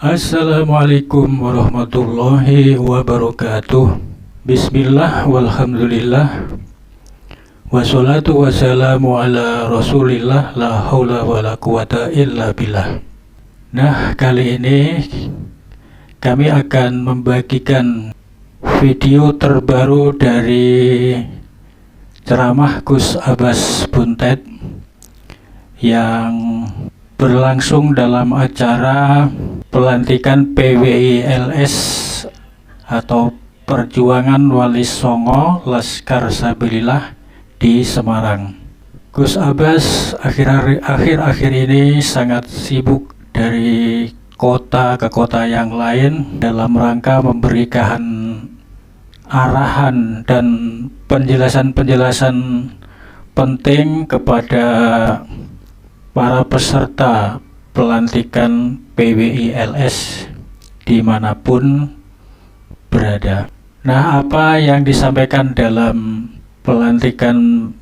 Assalamualaikum warahmatullahi wabarakatuh. Bismillah walhamdulillah. Wassalatu wassalamu ala rasulillah. La haula wa la quwata illa billah. Nah, kali ini kami akan membagikan video terbaru dari ceramah Gus Abbas Buntet yang berlangsung dalam acara pelantikan PWI-LS atau Perjuangan Wali Songo Laskar Sabilillah di Semarang. Gus Abbas akhir-akhir ini sangat sibuk dari kota ke kota yang lain dalam rangka memberikan arahan dan penjelasan-penjelasan penting kepada para peserta pelantikan PWI-LS dimanapun berada. Nah, apa yang disampaikan dalam pelantikan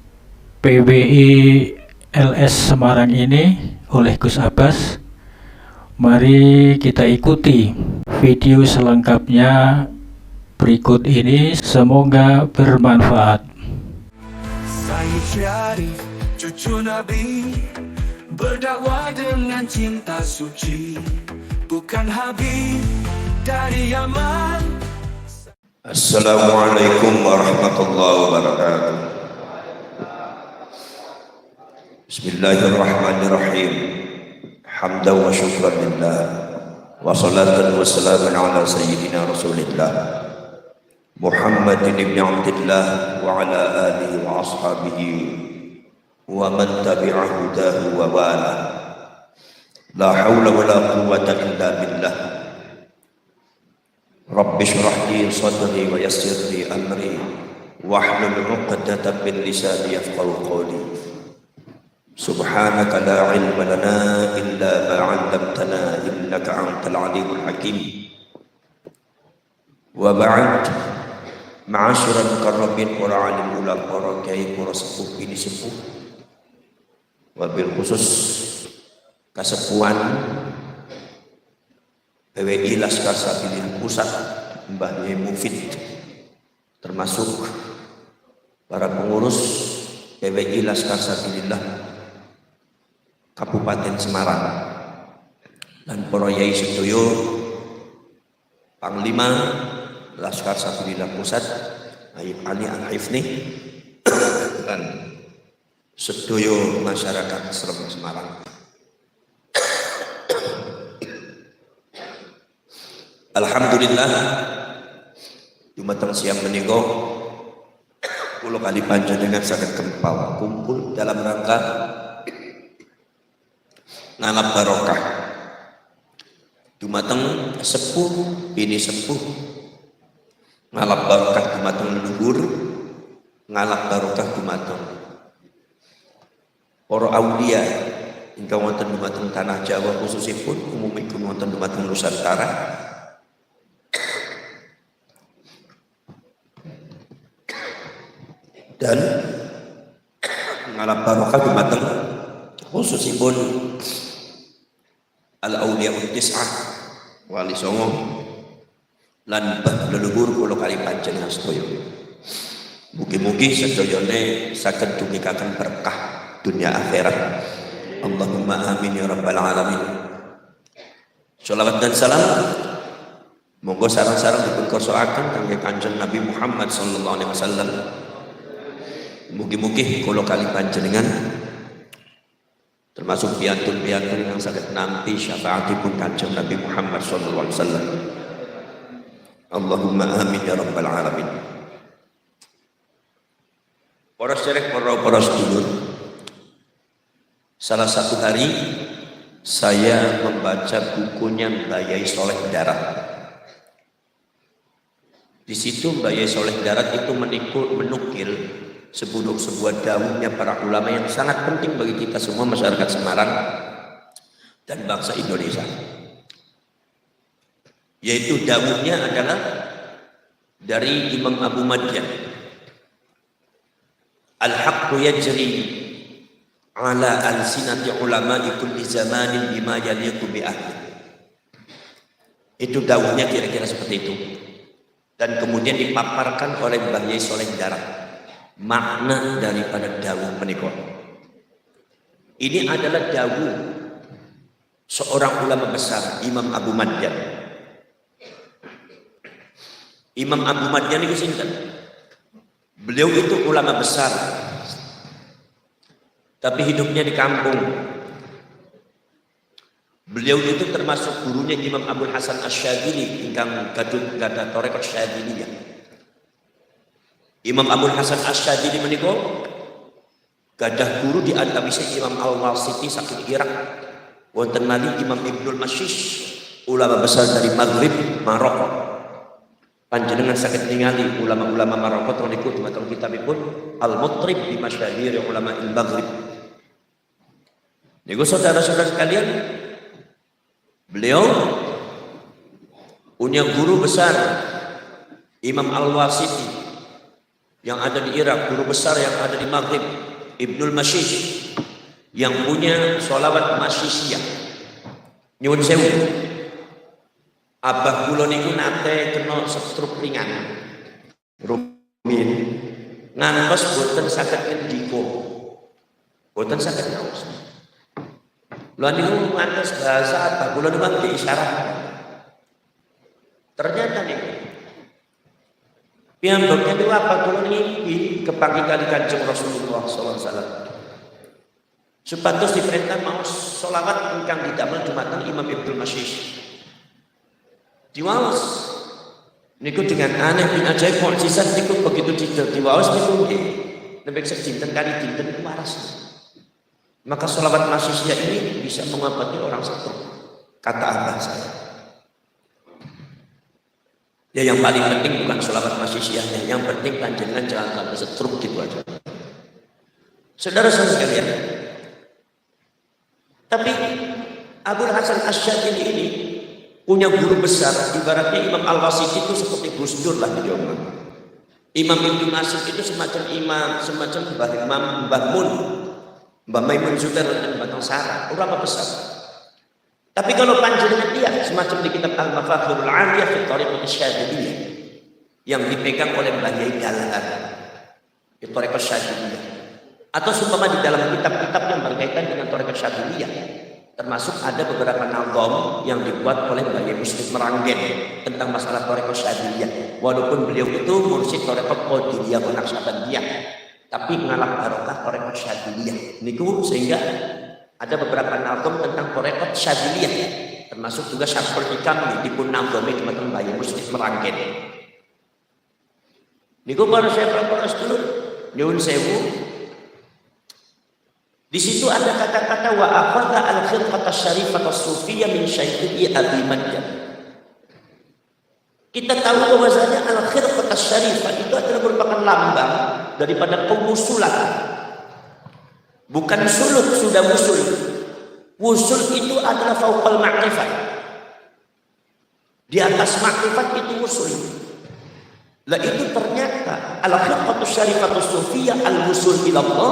PWI-LS Semarang ini oleh Gus Abbas? Mari kita ikuti video selengkapnya berikut ini, semoga bermanfaat. Saya Syarif, cucu Nabi, berdakwah dengan cinta suci, bukan Habib dari Yaman. Assalamualaikum warahmatullahi wabarakatuh. Bismillahirrahmanirrahim. Hamdan wa syukran lillah, wa salatan wa salaman ala sayyidina Rasulillah Muhammadin ibn Abdillah wa ala alihi wa ashabihi wa man tabi'a hudahu wa wala. La hawla wa la quwwata illa billah. Rabbi shrah li sadri wa yassir li amri wahlul 'uqdatam min lisani yafqahu qawli. Subhanaka la ilma lana illa ma 'allamtana innaka antal alimul hakim. Wa ba'd, ma'asyiral mukarramin para alim ulama, para kiai, para sepuh ini sepuh, wabil khusus kasepuan PWI Laskar Sabilillah Pusat Mbah Yai Mufid, termasuk para pengurus PWI Laskar Sabilillah Kabupaten Semarang dan para yai sedoyo, Panglima Laskar Sabilillah Pusat Ayub Ali Al-Hifni dan sedoyo masyarakat Semarang. Alhamdulillah, dumateng siang menika kula kali panjenengan saged kempal kumpul dalam rangka ngalap barokah dumateng sepuh bini sepuh, ngalap barokah dumateng leluhur, ngalap barokah dumateng para aulia ingkang wonten dumateng tanah Jawa khususipun, umumipun wonten dumateng Nusantara, dan ngalap barokah dumateng khususipun al-auliyaul tis'ah Wali Songo lan leluhur kula kali panjenengan sedaya. Mugi-mugi sedayane saged tumikaken berkah dunia akhirat. Allahumma amin ya rabbal alamin. Shalawat dan salam monggo sareng-sareng dipun korsaaken kangge Kanjeng Nabi Muhammad sallallahu alaihi wasallam. Mugi-mugi kula kali panjenengan termasuk piantun-piantun yang saged nampi syafaatipun Kanjeng Nabi Muhammad sallallahu alaihi wasallam. Allahumma amin ya rabbal alamin. Para sedherek, para sedulur, salah satu hari saya membaca bukunya Mbah Yai Soleh Darat. Di situ Mbah Yai Soleh Darat itu menukil sebuah dawuhnya para ulama yang sangat penting bagi kita semua masyarakat Semarang dan bangsa Indonesia. Yaitu dawuhnya adalah dari Imam Abu Madyan, al-haqqu yajri ala alsinati ulama'i kulli zamanin bima yaliqu bi ahli. Itu daunnya kira-kira seperti itu. Dan kemudian dipaparkan oleh Mbah Yai Soleh Darat makna daripada daun menikah. Ini adalah daun seorang ulama besar, Imam Abu Madyan. Imam Abu Madyan itu sinten? Beliau itu ulama besar, tapi hidupnya di kampung. Beliau itu termasuk gurunya Imam Abdul Hasan Asy-Syadzili ingkang gadah tarekat Syadziliyah. Imam Abdul Hasan Asy-Syadzili menika gadah guru di antawise Imam Al-Wasiti saking Irak. Wonten malih Imam Ibnul Mashish, ulama besar dari Maghrib Maroko. Panjenengan saged ningali ulama-ulama Maroko niku dumateng kitabipun Al-Mutrib bi Masyahir Ulama Al-Maghrib. Niku saudara-saudara sekalian, beliau punya guru besar Imam Al-Wasiti yang ada di Irak, guru besar yang ada di Maghrib Ibnul Mashish yang punya sholawat Mashisiyah. Nyuwun sewu, abah kula niku nate kena stroke ringan. Rumin ngantos boten saged ngendika. Boten saged ngaos. Lha niku ngantos bahasa abah kula niku isyarat. Ternyata niku piyambaknya niku abah kula niki kepanggi kali Kanjeng Rasulullah sallallahu alaihi wasallam. Supados diperintah maos sholawat ingkang didamel dumateng Imam Ibnul Mashish. Diwaos niku dengan aneh bin ajaib mukjizat niku begitu diwaos niku nggih nembe sedinten kali dinten niku waras. Maka sholawat Mashisiyah ini bisa mengobati orang stroke, kata abah saya. Ya yang paling penting bukan sholawat Mashisiyahnya, yang penting panjenengan jangan sampai stroke gitu aja. Saudara-saudara sekalian, tapi Abdul Hasan Asy-Syadzili ini punya guru besar, ibaratnya Imam Al-Wasiti itu seperti Gus Dur lah di Jawa. Imam Ibnu Mas'ud itu semacam Mbah Mun, Mbah Maimun Zubair dan Mbah Sara, ulama besar. Tapi kalau panjenengan dia semacam di kitab Al-Mafakhirul 'Aliyah fi Thariqat Syadziliyah yang dipegang oleh Mbah Yai Dalalan di Thariqat Syadziliyah, atau seumpama di dalam kitab-kitab yang berkaitan dengan Thariqat Syadziliyah, termasuk ada beberapa nazam yang dibuat oleh Mbah Yai Muslim Meranggen tentang masalah Thariqat Syadziliyah. Walaupun beliau itu mursyid Thariqat Qadiriyah Naqsabandiyah, tapi ngalah barokah Thariqat Syadziliyah niku, sehingga ada beberapa nazam tentang Thariqat Syadziliyah, termasuk juga Syarhul Hikam dipun nazami dumateng Mbah Yai Muslim Meranggen. Niku para sahabat sedulur nyuwun sewu, di situ ada kata-kata wa akhadha al-khilqata syarifata sufiyya min syaikhi Abi Madyan. Kita tahu bahwasanya al-khilqata syarifah itu adalah merupakan lambang daripada pengusulan. Bukan suluk, sudah wusul. Wusul itu adalah fauqal ma'rifah. Di atas ma'rifat itu wusul. Lah itu ternyata al-khilqatu syarifatu sufiyya al-wusul ila Allah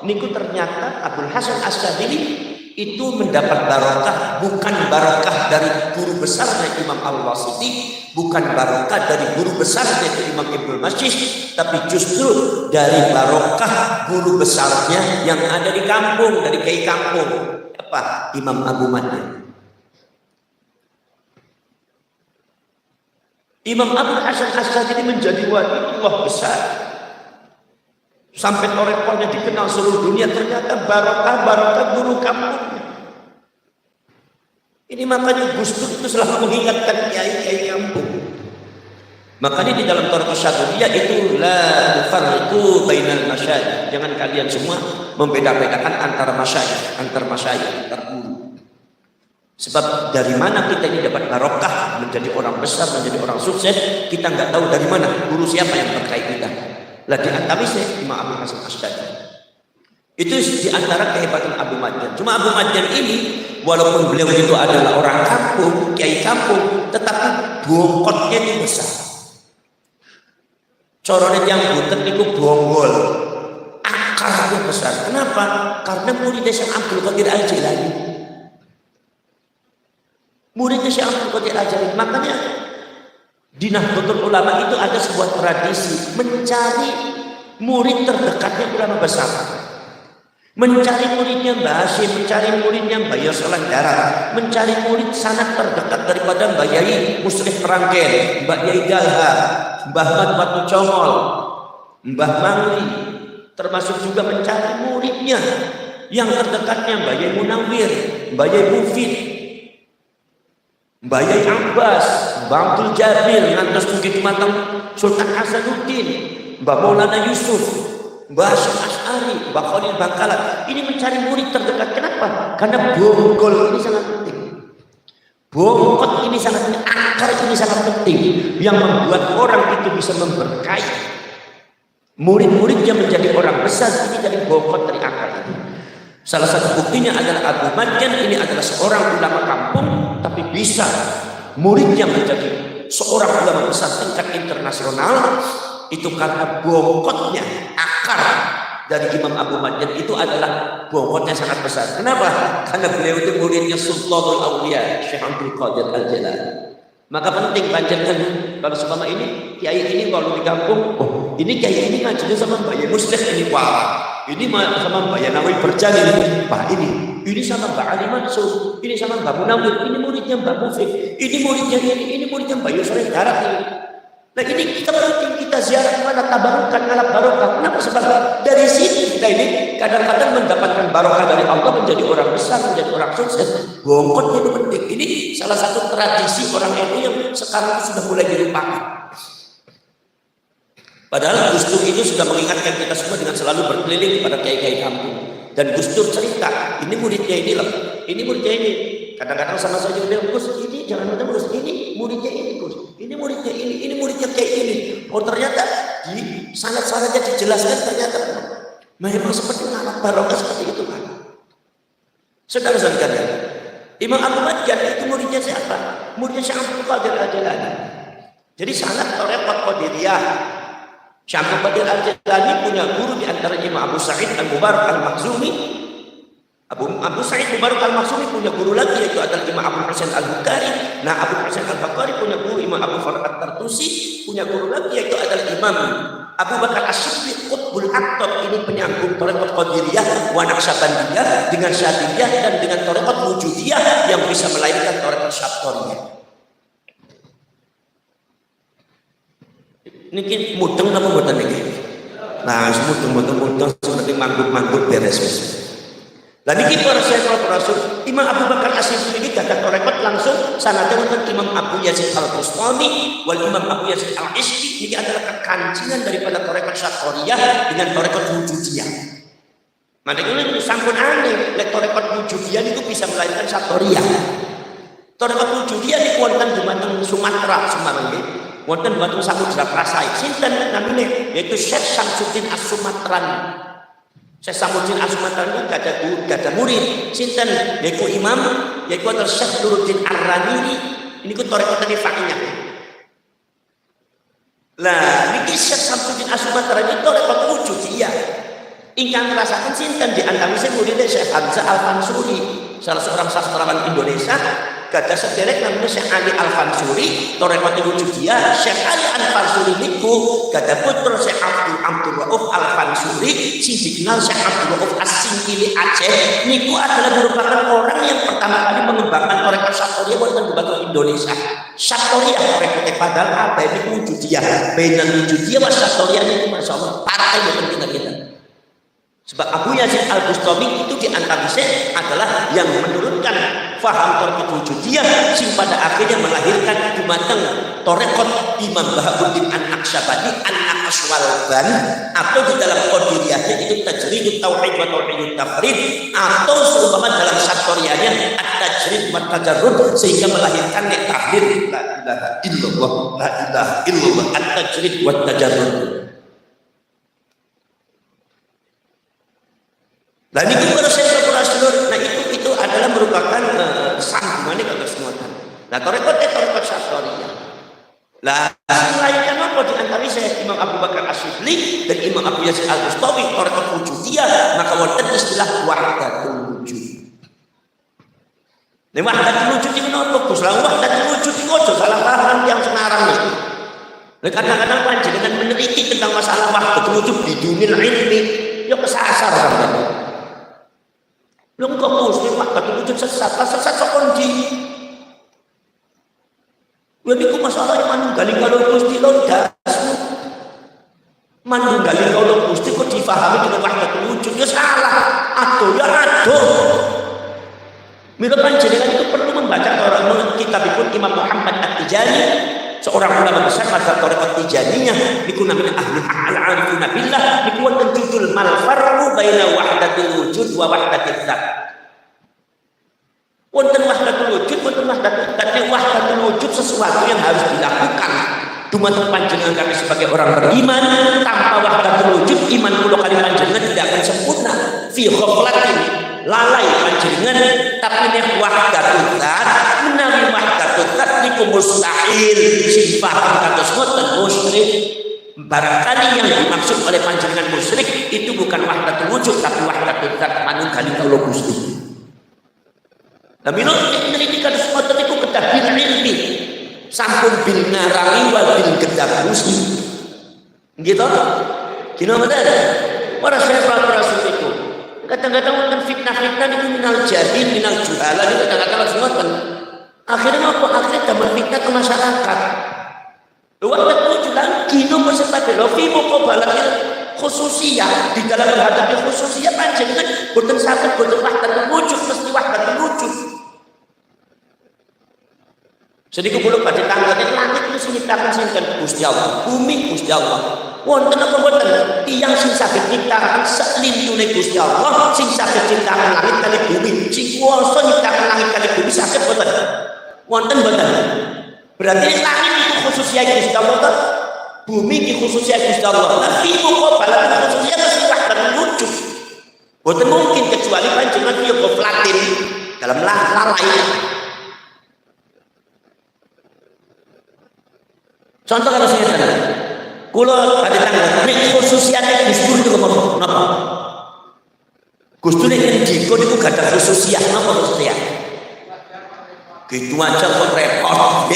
niku ternyata Abdul Hasan Asy-Syadzili itu mendapat barokah, bukan barokah dari guru besarnya Imam Al-Wasiti, bukan barokah dari guru besarnya Imam Ibnul Mashish, tapi justru dari barokah guru besarnya yang ada di kampung, dari kiai kampung, apa? Imam Abu Madyan. Imam Abdul Hasan Asy-Syadzili menjadi wali Allah besar. Sampai torekohnya dikenal seluruh dunia, ternyata barokah guru kampungnya. Ini makanya Gus Dur itu selalu mengingatkan kiai-kiai kampung. Makanya di dalam Thariqat Syadziliyah itu la tufarriqu bainal masyayikh. Jangan kalian semua membeda-bedakan antara masyayikh, antar guru. Sebab dari mana kita ini dapat barokah, menjadi orang besar, menjadi orang sukses, kita nggak tahu dari mana guru siapa yang terkait kita. Lah di antara Imam Abu Hasan Asy-Syadzili itu di antara kehebatan Abu Madyan. Cuma Abu Madyan ini walaupun beliau itu adalah orang kampung, kiai kampung, tetapi bongkotnya itu besar. Corone yang butet itu bonggol, akarnya besar. Kenapa? Karena murid Syekh Abdul Qadir Al-Jilani. Muridnya Syekh Abdul Qadir Al-Jilani. Makanya di Nahdlatul Ulama itu ada sebuah tradisi mencari murid terdekatnya ulama besar. Mencari muridnya Mbah Hasyim, mencari muridnya Mbah Yosolan Darat, mencari murid sangat terdekat daripada Mbah Yai Musrif Rangkel, Mbah Yai Dalha, Mbah Mat Batu Congol, Mbah Mangli, termasuk juga mencari muridnya yang terdekatnya Mbah Yai Munawir, Mbah Yai Mufid, Mbah Yai Abbas, Mbah Abdul Jabir, ngantos mugi dumateng Sultan Hasanuddin, Mbah Maulana Yusuf, Mbah Hasyim Asy'ari, Mbah Khalil Bangkalan. Ini mencari murid terdekat. Kenapa? Karena bonggol ini sangat penting. Bongkot ini sangat penting, akar ini sangat penting, yang membuat orang itu bisa memberkahi murid-muridnya menjadi orang besar. Ini dari bongkot, dari akar ini. Salah satu buktinya adalah Abu Madyan. Ini adalah seorang ulama kampung, tapi bisa muridnya menjadi seorang ulama besar tingkat internasional. Itu karena bongkotnya, akar dari Imam Abu Madyan itu adalah bongkotnya sangat besar. Kenapa? Karena beliau itu muridnya Sultanul Auliya Syekh Abdul Qadir Al-Jilani. Maka penting panjenengan kalau selama ini kiai ini kalau di kampung, oh ini kiai ini ngajinya sama Mbah Yai Muslih ini, wah ini sama Mbah Yanawi Berjan ini, wah ini sama Mbah Ali Mansur, ini sama Mbah Munawir, ini muridnya Mbah Mufid, ini muridnya ini muridnya Mbah Yosolan Darat ini. Nah ini kita penting, kita ziarah mana tabarukan, ngalap barokah. Kenapa? Sebab dari sini kita ini kadang-kadang mendapatkan barokah dari Allah, menjadi orang besar, menjadi orang sukses. Bongkotnya itu penting. Ini salah satu tradisi orang NU yang sekarang sudah mulai dilupakan. Padahal Gus Dur itu sudah mengingatkan kita semua dengan selalu berkeliling pada kiai-kiai kampung. Dan Gus Dur cerita, ini muridnya ini loh, ini muridnya ini. Kadang-kadang sama saya juga bilang, Gus ini jangan macam Gus, ini muridnya ini Gus, ini muridnya ini muridnya kayak ini. Oh ternyata di sanad-sanadnya dijelaskan ternyata memang seperti ngalap barokah seperti itu kan. Saudara-saudara sekalian, Imam Abu Madyan itu muridnya siapa? Muridnya Syekh Abdul Qadir Al-Jilani. Jadi sanad Thariqat Qadiriyah. Syekh Abdul Qadir Al-Jilani punya guru di antara Imam Abu Sa'id Al-Mubarak Al-Makhzumi. Abu Sa'id Mubarak Al-Makhzumi punya guru lagi, yaitu adalah Imam Abu Hasan Al-Bukhari. Nah, Abu Hasan Al-Bukhari punya guru Imam Abu Farhat Tartusi, punya guru lagi yaitu adalah Imam Abu Bakar As-Siddiq Qutbul Aqtab. Ini penyambung Thariqat Qadiriyah wa Naqsyabandiyah dengan Syadiliyah dan dengan Thariqat Wujudiyah yang bisa melahirkan Thariqat Syadiliyah. Niki mudeng apa mboten niki? Nah, mudeng seperti manggut-manggut beres. Lah niki para Syekh Rasul Imam Abu Bakar As-Siddiq ini gadah rekod langsung sanadnya wonten Imam Abu Yazid Al-Bustami wal Imam Abu Yazid Al-Ishqi. Ini adalah kekancingan daripada rekod Syarqiyah dengan rekod Wujudiyah. Makanya ini sampun aneh, rekod Wujudiyah itu bisa melahirkan Syarqiyah. Rekod Wujudiyah ini wonten dumateng Sumatera Semarang nggih. Wonten dumateng Samudra Prasai. Sinten namine yaitu Syekh Samsuddin As-Sumatran. Syekh Samsuddin As-Sumatran itu gak ada murid. Sinten yaitu imam, yaitu adalah Syekh Nuruddin Ar-Ranini. Ini ku thariqat fakihnya. Lah niki Syekh Samsuddin As-Sumatran itu thariqat wujudiyah. Ingkang ngerasaken sinten di antara muridnya Syekh Hamzah Al-Fansuri, salah seorang sastrawan Indonesia. Gadah sederek namanya Syekh Ali Al-Fansuri, thariqat wujudiyah. Syekh Ali Al-Fansuri niku gadah putra Syekh Abdul Rauf Al-Fansuri, sing dikenal Syekh Abdul Rauf As-Singkili Aceh. Niku adalah merupakan orang yang pertama kali mengembangkan thariqat Syarqiyah wonten di Indonesia. Syarqiyah thariqat padahal apa ini wujudiyah. Bainal wujudiyah wa Syarqiyah niku masyaallah partai boten kita. Sebab Abu Yazid Al-Bustami itu diantaranya adalah yang menurunkan faham thariqat wujudiyah sing pada akhirnya melahirkan dumateng thariqat Imam Bahabuddin An-Naqsyabandi An-Naqsyawalban, atau di dalam qadiriyahnya itu tajridut tauhid wa tauhidut tafrid, atau seumpama dalam syarqiyahnya at-tajrid wa tajarrud sehingga melahirkan tahlil la ilaha illallah at-tajrid wa tajarrud. Nah ini para Syekh Rasul, nah itu adalah merupakan sambungannya kalau semua. Nah thariqat Syarqiyah. Lah melahirkan apa di antara Syekh Imam Abu Bakar As-Siddiq dan Imam Abu Yazid Al-Bustami thariqat wujudiyah, maka wonten istilah wahdatul wujud. Nek wahdatul wujud iki napa Gus? Lah wahdatul wujud iki aja salah paham yang Semarang iki. Kadang-kadang panjenengan meneliti tentang masalah wahdatul wujud di dunia ilmi, ya kesasar sampeyan. Lha kok mesti wahdatul wujud sesat kok ndi? Ya niku masalah manunggaling kalau Gusti londas. Manunggaling kalau Gusti kok difahami dengan wahdatul wujud ya salah. Aduh ya aduh. Mila panjenengan itu perlu membaca kitabipun Imam Muhammad At-Tijani, seorang ulama besar mazhab Thariqat Tijaniyah, niku namanya ahlul al-arifuna billah, niku wonten judul mal farqu baina wahdatil wujud wa wahdatil dzat. Wonten wahdatul wujud, wonten wahdatil dzat. Wahdatul wujud sesuatu yang harus dilakukan. Dumateng panjenengan kami sebagai orang beriman, tanpa wahdatul wujud iman kula kali panjenengan tidak akan sempurna. Fi ghaflatin lalai panjenengan, tapi nek wahdatul dzat menawi wahdatul dzat niku mustahil sing paham kados ngoten musyrik. Barangkali yang dimaksud oleh panjenengan musyrik itu bukan wahdatul wujud tapi wahdatul dzat manunggaling kula Gusti. Lah mino meneliti kados ngoten niku kedah bil ilmi sampun bil ngarami wa bil kedah Gusti. Gitu? Kino mboten? Ora syarat rasul itu. Kadang-kadang wonten fitnah-fitnah niku minal jahil, minal juhala niku kadang-kadang langsung ngoten. Akhirnya apa? Akhirnya tambah fitnah ke masyarakat. Waktu itu juga kino bersepati lofi muqabalatil khususiyah di dalam menghadapi khususiyah panjenengan boten saged boten wahdatul wujud mesti wahdatul wujud. Sedikit bulu pada tanggal langit itu nyiptakan sinten Gusti Allah, bumi Gusti Allah. Wonten apa boten tiyang sing saged nyiptakan saklintune Gusti Allah, sing saged nyiptakan langit kali bumi, sing kuwasa nyiptakan langit kali bumi saged boten? Wonten boten? Berarti langit itu khususnya Gusti Allah kan? Bumi itu khususnya Gusti Allah. Tapi kok balapan khususnya mesti wahdatul wujud. Boten mungkin kecuali panjenengan yo goflatin dalam lalai. Contoh kalau saya tanya, kalau pada tanggal ini khususnya Gustur itu apa? Gustur ini jika itu gak ada khususnya, apa khususnya? Gitu aja kok repot,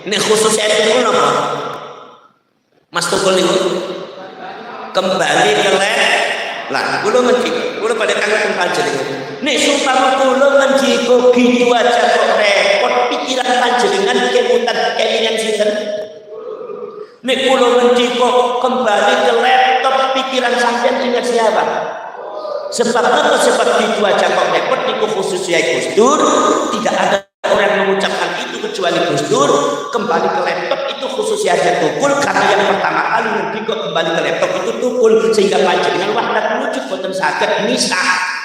ini khususnya itu apa? Mas Tukul itu kembali ke lah, kulo menjiko, kulo pada tanggal tempat jadi. Nih sumpah kulo menjiko gitu aja kok repot, pikiran panjenengan kemutan kelingan sinten. Nek kula menjiko kembali ke laptop pikiran sampean ingat siapa? Sebab apa? Sebab itu aja kok repot niku khususnya Gustur, tidak ada orang yang mengucapkan itu kecuali Gustur. Kembali ke laptop itu khususnya aja Tukul karena yang pertama kali menjiko kembali ke laptop itu Tukul sehingga panjenengan wahdatul wujud boten saged misah.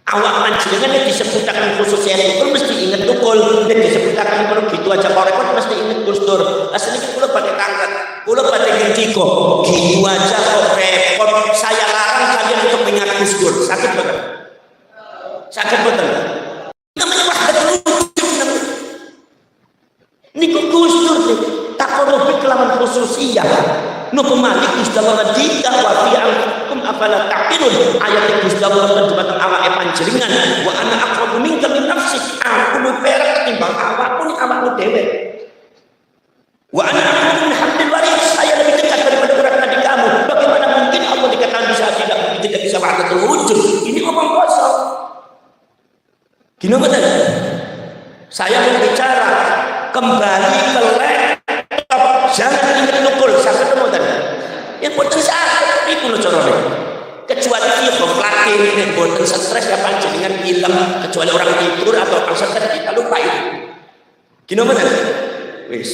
Awak panjenengan yang disebutakan khususnya Tukul mesti ingat Tukul, dan disebutakan kalau gitu aja kok repot mesti ingat Gustur. Aslinya kula pakai tangkat, kula pakai genjiko, gitu aja kok repot. Saya larang kalian untuk mengingat Gustur. Sakit betul? Sakit betul? Namanya wahdatul wujud. Niku Gustur nih, tak korupi kelawan khususiyah. Nopo malik Gusti Allah jika wa fi ankum afala taqilun ayat Gusti Allah terjemahkan awake panjenengan wa ana aqrabu minka min nafsi aku luwih perak ketimbang awakmu awakmu dhewe wa ana aqrabu min hablil warid saya lebih dekat daripada urat nadi kamu. Bagaimana mungkin Allah dikatakan bisa tidak bisa wahdatul wujud? Ini omong kosong. Gini betul. Saya berbicara kembali ke laptop, jangan ingat Tukul sampai ketemu tadi. Yang pun bisa itu loh corone. Kecuali dia berlatih dan boten stres ya panjenengan film kecuali orang tidur atau orang stres kita lupa itu. Gini betul. Wis,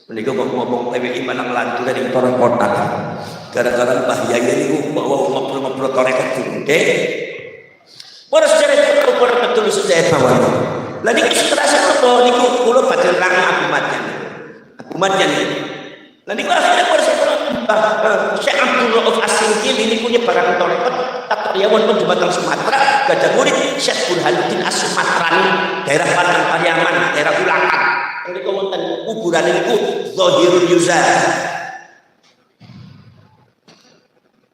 menika kok ngomong PWI mana melantur dari orang kota. Gara-gara bahaya ini bawa ngobrol-ngobrol torek gede. Ora sejarah ukur betul sejarah bawah. Lah niki stress apa niku kula badhe rang akumatnya nih. Lah niku akhirnya kula Syekh Abdul Rauf As-Singkil ini punya barang toreket tak terlihat pun jembatan Sumatera gajah murid Syekh Burhanuddin As-Sumatrani daerah Padang Pariaman daerah Ulangan niku wonten kuburan niku Zahirul Yuzar.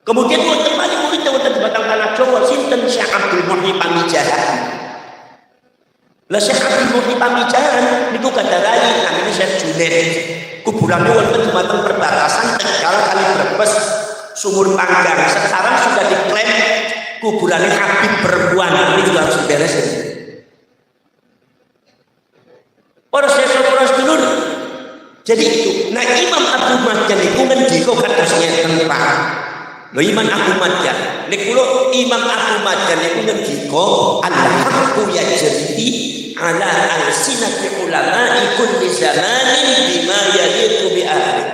Kemudian wonten malih murid wonten jembatan Tanah Jawa sinten Syekh Abdul Muhyi Pamijahan. Lah Syekh Abdul Muhyi Pamijahan niku kadarai namanya Syekh Junaid. Kuburannya wonten dumateng perbatasan Tegal kali Brebes Sumur Panggang. Sekarang sudah diklaim kuburannya Habib perempuan. Ini juga harus diberesin. Para Syekh dulu. Jadi itu. Nah Imam Abu Madyan itu ngendika kados ngeten Pak. Lho Imam Abu Madyan. Niku lho Imam Abu Madyan niku ngendika al-haqqu yajri ala al-sinati ulama'i kulli zamanin bima yaliqu bi ahli.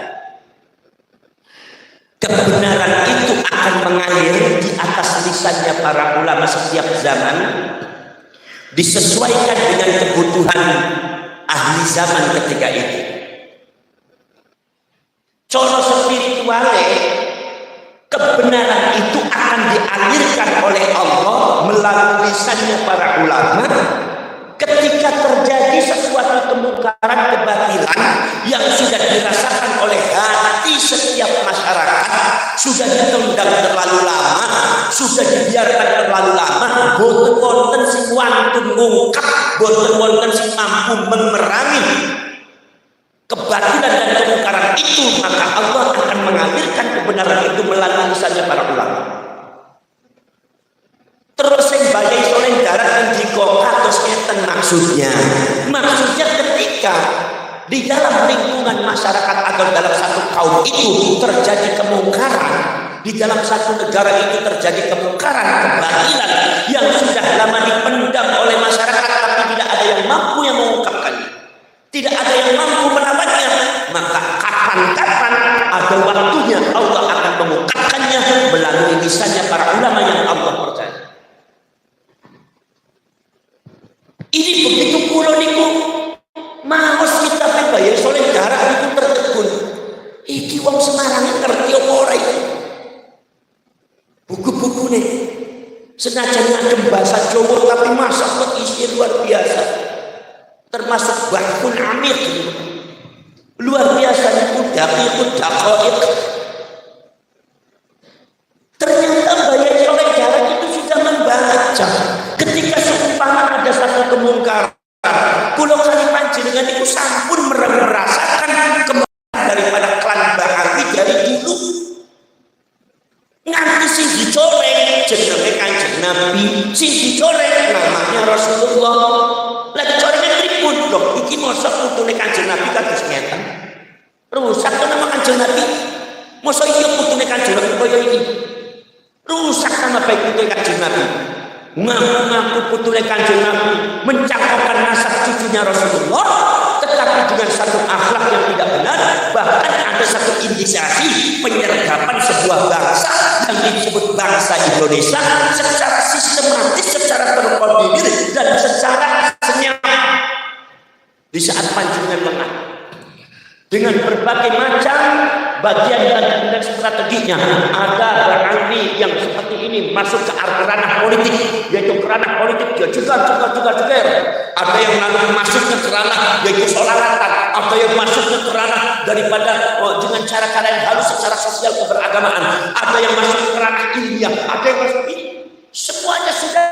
Kebenaran itu akan mengalir di atas lisannya para ulama setiap zaman, disesuaikan dengan kebutuhan ahli zaman ketika itu. Cara spiritualnya, kebenaran itu akan dialirkan oleh Allah melalui lisannya para ulama ketika terjadi sesuatu kemungkaran kebatilan yang sudah dirasakan oleh hati setiap masyarakat, sudah ditendang terlalu lama, sudah dibiarkan terlalu lama, boten wonten sing wantun ngungkap, boten wonten sing mampu memerangi kebatilan dan kemungkaran itu, maka Allah akan mengalirkan kebenaran itu melalui lisannya para ulama. Terus yang badai soleh darat dan dikokatos ngeten maksudnya ketika di dalam lingkungan masyarakat atau dalam satu kaum itu terjadi kemungkaran, di dalam satu negara itu terjadi kemungkaran, kebatilan yang sudah lama dipendam oleh masyarakat tapi tidak ada yang mampu yang mengungkapkannya, tidak ada yang mampu melawannya, maka kapan-kapan ada waktunya Allah akan mengungkapkannya melalui lisannya para ulama yang Allah percaya. Ini begitu kula niku maos kita bayar soleh darah itu tertegun. Iki wong Semarang ngerti apa ora iki? Buku-buku nih senajan ngagem bahasa Jawa tapi masak kok isi luar biasa. Termasuk Bahkun Amir luar biasa itu daqiqun daqaiq. Ternyata bayar soleh darah itu sudah membaca ketika seumpama ada satu kemungkaran, kula kali panjenengan itu sampun merasakan kemungkaran daripada klan Bahawi dari dulu. Nganti sing dicoreng jenenge Kanjeng Nabi, sing dicoreng namanya Rasulullah. Lah dicorengnya pripun? Loh, iki mosok putune Kanjeng Nabi kados ngeten. Rusak to nama Kanjeng Nabi. Mosok iki putune Kanjeng Nabi kaya iki. Rusak sama baik putune Kanjeng Nabi. Ngaku-ngaku putune Kanjeng Nabi, mencangkokkan nasab cucunya Rasulullah, tetapi dengan satu akhlak yang tidak benar, bahkan ada satu indikasi penyergapan sebuah bangsa yang disebut bangsa Indonesia secara sistematis, secara terkoordinir dan secara senyap di saat panjenengan lemah dengan berbagai macam bagian dan strateginya. Ada barangkali yang seperti ini masuk ke ranah politik, yaitu ranah politik dia juga. Ada yang lalu masuk ke ranah yaitu solaratan, ada yang masuk ke ranah daripada dengan cara-cara yang halus secara sosial keberagamaan, ada yang masuk ke ranah ilmiah, ada yang masuk ini. Semuanya sudah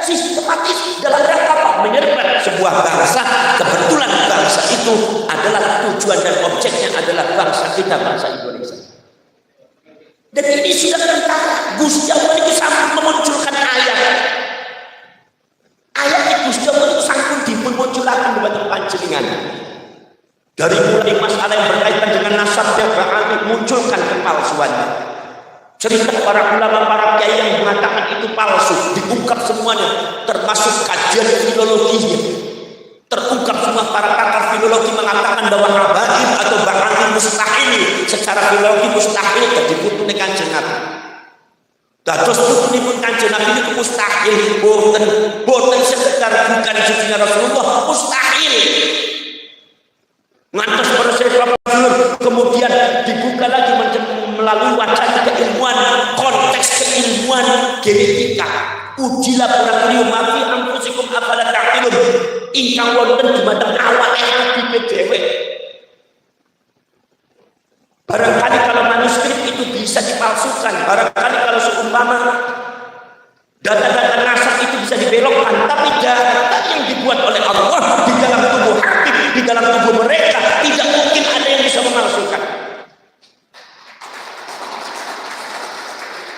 sistematis dalam rangka apa? Menyerbat sebuah bangsa. Kebetulan bangsa itu adalah tujuan dan objeknya adalah bangsa kita, bangsa Indonesia. Dan ini sudah tentara. Gus Jawa itu sampai memunculkan ayat Gus Jawa itu sampun dimunculkan di badan panjenengan. Dari mulai masalah yang berkaitan dengan nasabnya berarti munculkan kepalsuannya. Cerita para ulama, para kiai yang mengatakan itu palsu diungkap semuanya, termasuk kajian filologinya. Terungkap semua para pakar filologi mengatakan bahwa habaib atau bahkan mustahil, secara filologi mustahil jadi putune Kanjeng Nabi. Dados putunipun Kanjeng Nabi itu mustahil, boten sekedar bukan cucunya Rasulullah, mustahil. Ngantos proses kemudian dibuka lagi melalui wacana keilmuan, konteks keilmuan genetika. Ujilah pratrium mafi ampusikum afala ta'qilun. Ingkang wonten dumateng awake ati dhewe. Barangkali kalau manuskrip itu bisa dipalsukan, barangkali kalau seumpama data-data nasab itu bisa dibelokkan dibelokkan, tapi data yang dibuat oleh Allah di dalam tubuh Habib, di dalam tubuh mereka, tidak mungkin ada yang bisa memalsukan.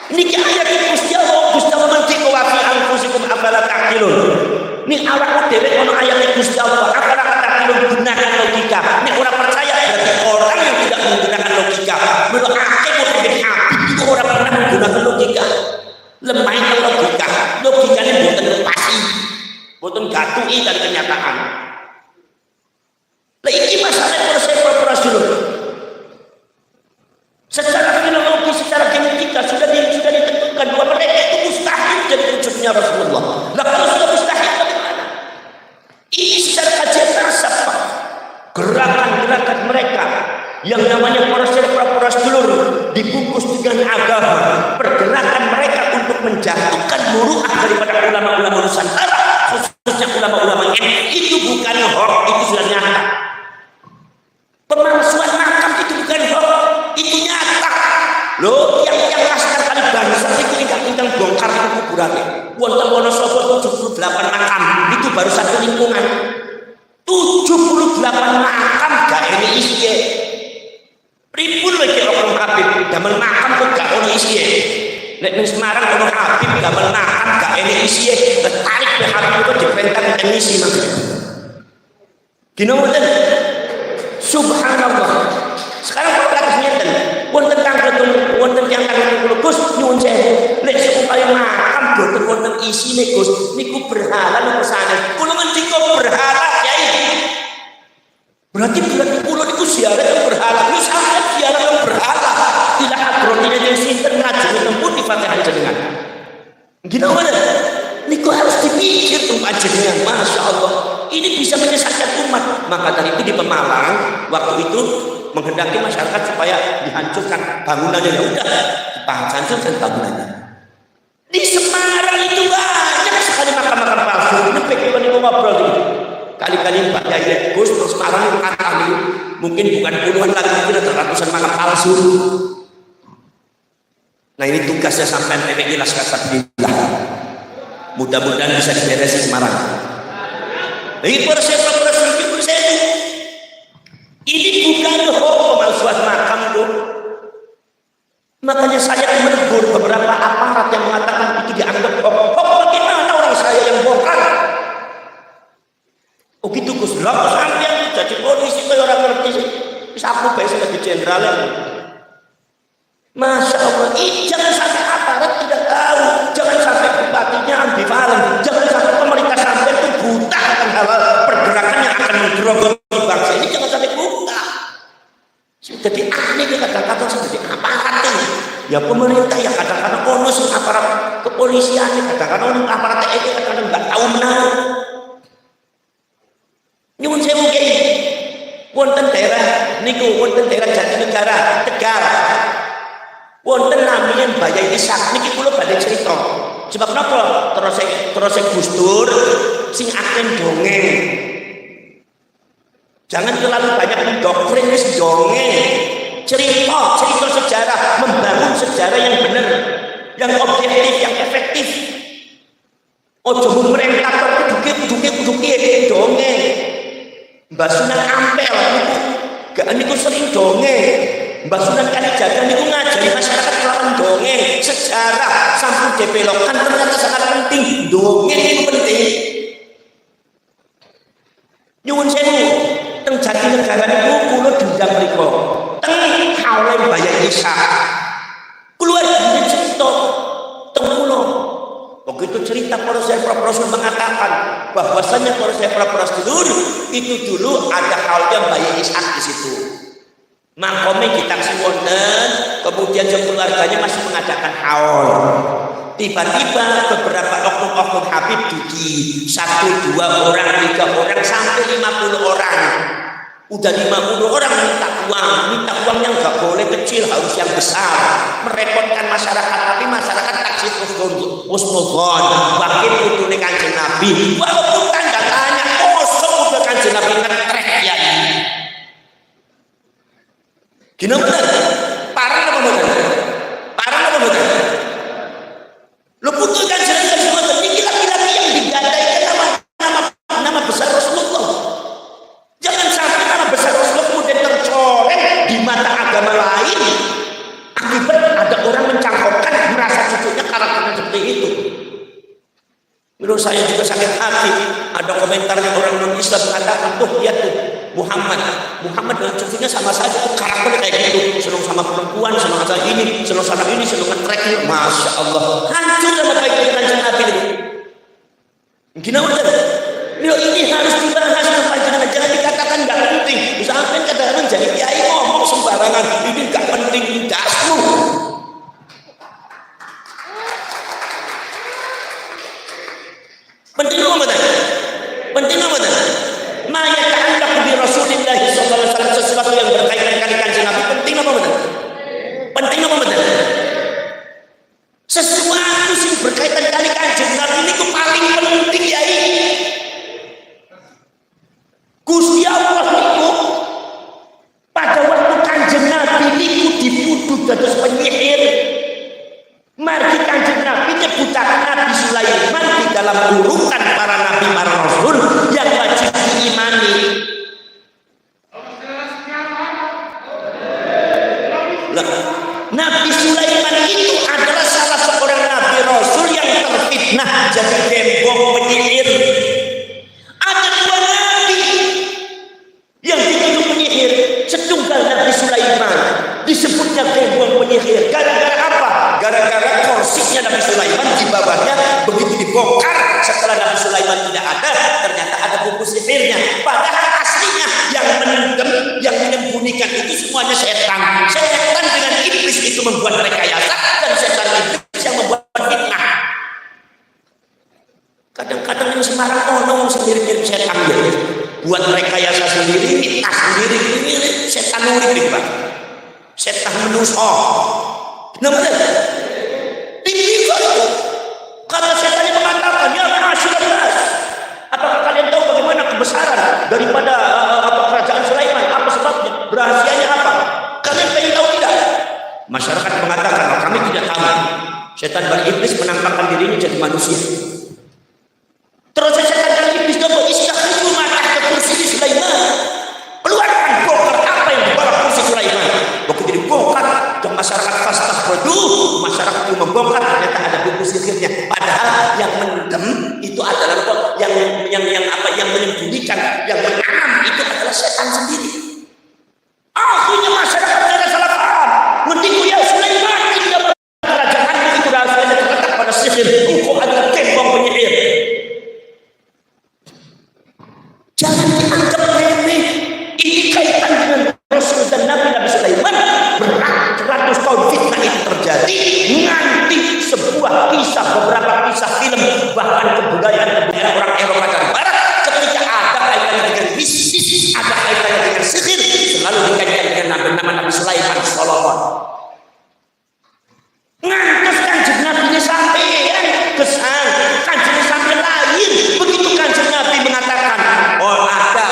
Ini ayat Gusti Allah mantiqu wa fi anfusikum afala ta'qilun. Ini awakmu dhewe ono ayat Gusti Allah, afala ta'qilun, gunakan logika. Nek ora percaya berarti orang yang tidak menggunakan logika. Menurut akeh kok dhewe itu ora pernah menggunakan logika. Lemah logika. Logikane mboten pasti. Mboten gatuhi dari kenyataan. Lah iki masalah proses dulu. Secara filologi, secara genetika sudah ditentukan bahwa mereka itu mustahil jadi wujudnya Rasulullah. Lah kalau sudah mustahil bagaimana? Ini secara kajian nasab, Pak. Gerakan-gerakan mereka yang namanya poros dulur dibungkus dengan agama, pergerakan mereka untuk menjatuhkan muruah daripada ulama-ulama Nusantara, khususnya ulama-ulama NU, itu bukan hoax, itu sudah nyata. Pemalsuan makam itu bukan hoax, itu nyata. Loh, yang laskar kali bangsa itu tinggal bongkar itu kuburannya. Wonten Wonosobo 78 makam, itu baru satu lingkungan. 78 makam gak ini isinya. Ribut lagi orang Habib, damel makam kok gak ono isinya. Nek ning Semarang ono Habib, damel makam gak ini isinya. Tarik ke Habib itu dipentang emisi maksudnya. Gino wonten. Subhanallah. Sekarang kalau kata ngeten, wonten yang kanggo Gus nyuwun sewu. Nek supaya makam boten wonten isine Gus, niku berhala niku sanes. Kula ngendika berhala Kyai. Berarti kula niku ziarah berhala. Wis sampe ziarah berhala. Tidak hadrotine yang sinten ngajeng tempun di Fatihah jenengan. Gino mana? Niku harus dipikir tuh panjenengan, Masya Allah. Ini bisa menyesatkan umat. Maka dari itu di Pemalang waktu itu menghendaki masyarakat supaya dihancurkan bangunannya, ya udah dihancurkan bangunannya. Di Semarang itu banyak sekali makam-makam palsu. Ini pekilan ini ngobrol gitu. Kali-kali Pak Yai Gus terus Semarang itu kata mungkin bukan puluhan lagi, mungkin ada ratusan makam palsu. Nah ini tugasnya sampai PPI Laskar Sabdillah. Mudah-mudahan bisa diberesin Semarang. Ini proses ini bukan pemalsuan makam tuh. Makanya saya menegur beberapa aparat yang mengatakan itu dianggap hoax. Bagaimana orang saya yang bongkar? Oh gitu Gus, lah sampai jadi polisi kayak orang ngerti sih. Sapu biasa jadi jenderal. Masya Allah, jangan sampai aparat tidak tahu, jangan sampai bupatinya ambivalen, jangan sampai pemerintah sampai itu buta akan hal pergerakan yang akan menggerogoti bangsa ini, jangan sampai buta. Jadi aneh kadang-kadang seperti aparat ini. Ya pemerintah ya kadang-kadang konus aparat kepolisian, kadang-kadang aparat TNI kadang-kadang nggak tahu benar. Nyuwun sewu Kyai, wonten daerah niku, wonten daerah Jatinegara, Tegal. Wonten namanya Bayai Ishak niki kula badhe cerita. Sebab napa? Terus Gus Dur sing aken dongeng. Jangan terlalu banyak mendoktrin wis dongeng. Cerita sejarah, membangun sejarah yang benar, yang objektif, yang efektif. Ojo merentah kok duke dongeng. Mbah Sunan Ampel niku sering dongeng. Mbak Sunan Kalijaga niku ngajari masyarakat kelawan dongeng, sejarah sampun dibelokkan ternyata sangat penting. Dongeng itu penting. Nyuwun sewu, teng Jatinegara niku kula dendam mriku. Teng haule Bayai Ishak. Keluar dari cerita teng kula. Begitu cerita Profesor mengatakan bahwasanya Profesor dulu itu dulu ada haulnya Bayai Ishak di situ. Makomnya kita wonten, kemudian keluarganya masih mengadakan haul. Tiba-tiba beberapa oknum Habib dugi 1, 2 orang, 3 orang sampai 50 orang. Udah 50 orang minta uang yang nggak boleh kecil, harus yang besar. Merepotkan masyarakat, tapi masyarakat taksir husnudzon. Wakil putune Kanjeng Nabi. Walaupun tanda tanya, kosong udah Kanjeng Nabi ngetrek ya ini. Gino bener, parah apa bener? Lo putuskan jelas semua ini laki-laki yang diganti Terus saya juga sakit hati. Ada komentarnya orang non-Islam mengatakan, tuh lihat tuh Muhammad dengan cucunya sama saja tuh karakternya kayak gitu. Senang sama perempuan, senang sama ini, senang sama ini, senang nge-track. Masya Allah, hancur sama baik-baik kanjeng Nabi ini. Gimana betul? Ini harus dibahas tentang jangan dikatakan nggak penting. Sampai kadang-kadang jadi kiai ngomong sembarangan, ini nggak penting dasmu. Penting apa betul? Penting apa betul? Maya ta'allaq bi Rasulillah sallallahu alaihi wasallam, sesuatu yang berkaitan dengan kanjeng Nabi penting apa betul? Penting apa betul? Sesuatu yang berkaitan dengan kanjeng Nabi ini paling penting ya. Gusti Allah niku pada waktu kanjeng Nabi niku dituduh dados penyihir. Margi kanjeng Nabi nyebutaken Nabi Sulaiman di dalam urutan para nabi para rasul yang wajib diimani. Nabi Sulaiman itu adalah salah seorang nabi rasul yang terfitnah jadi gembong penyihir. Ada dua nabi yang dituduh penyihir, setunggal Nabi Sulaiman disebutnya gembong penyihir. Gara-gara apa? Gara-gara kursinya Nabi Sulaiman di bawahnya begitu dibongkar setelah Nabi Sulaiman tidak ada, ternyata ada buku sihirnya. Padahal aslinya yang mendem, yang menyembunyikan itu semuanya setan. Setan dengan iblis itu membuat rekayasa, dan setan iblis yang membuat fitnah. Kadang-kadang yang Semarang ono sendiri setan gitu. Buat rekayasa sendiri, fitnah sendiri, ini setan urip iki, Pak. Setan menuso. Namanya itu karena setannya mengatakan, ya masyarakat, apakah kalian tahu bagaimana kebesaran daripada kerajaan Sulaiman? Apa sebabnya? Rahasianya apa? Kalian pengen tahu tidak? Masyarakat mengatakan, oh, kami tidak tahu. Setan beriblis menampakkan dirinya jadi manusia. Terus setan dan iblis itu istaghfiru ma'ah ke kursi Sulaiman. Keluarkan bongkar apa yang di bawah kursi Sulaiman. Begitu dibongkar, ke masyarakat fastaghfiru, masyarakat itu membongkar, ternyata ada buku sihirnya. Padahal yang mendem itu adalah yang menyembunyikan, yang menanam itu adalah setan sendiri. Akhirnya masyarakat tidak salah paham. Mending ya Sulaiman tidak kerajaan itu rahasianya terletak pada sihir. Engkau adalah gembong penyihir. Jangan dianggap remeh. Ini kaitan dengan Rasul dan Nabi Sulaiman. Beratus tahun fitnah itu terjadi. Nanti sebuah kisah, beberapa kisah film, bahkan kebudayaan orang Eropa dan Barat, ketika ada kaitannya dengan bisnis, ada kaitannya dengan sihir, selalu dikaitkan dengan Nabi Sulaiman Solomon. Ngantos kanjeng Nabi sampai kesan, kanjeng sampai lahir. Begitu kanjeng Nabi mengatakan, oh ada